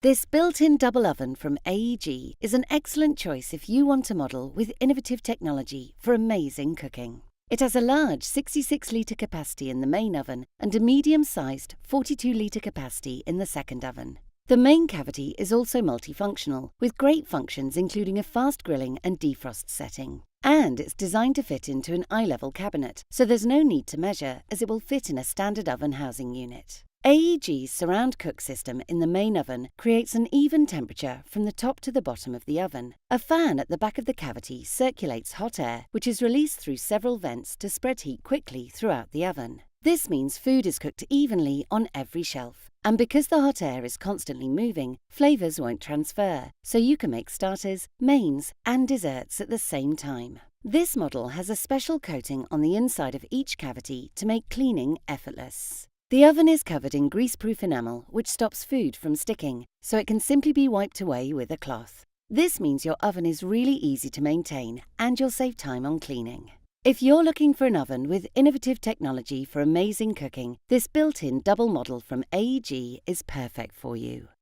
This built-in double oven from AEG is an excellent choice if you want a model with innovative technology for amazing cooking. It has a large 66-litre capacity in the main oven and a medium-sized 42-litre capacity in the second oven. The main cavity is also multifunctional, with great functions including a fast grilling and defrost setting. And it's designed to fit into an eye-level cabinet, so there's no need to measure as it will fit in a standard oven housing unit. AEG's SurroundCook system in the main oven creates an even temperature from the top to the bottom of the oven. A fan at the back of the cavity circulates hot air, which is released through several vents to spread heat quickly throughout the oven. This means food is cooked evenly on every shelf. And because the hot air is constantly moving, flavours won't transfer, so you can make starters, mains, and desserts at the same time. This model has a special coating on the inside of each cavity to make cleaning effortless. The oven is covered in grease-proof enamel, which stops food from sticking, so it can simply be wiped away with a cloth. This means your oven is really easy to maintain and you'll save time on cleaning. If you're looking for an oven with innovative technology for amazing cooking, this built-in double model from AEG is perfect for you.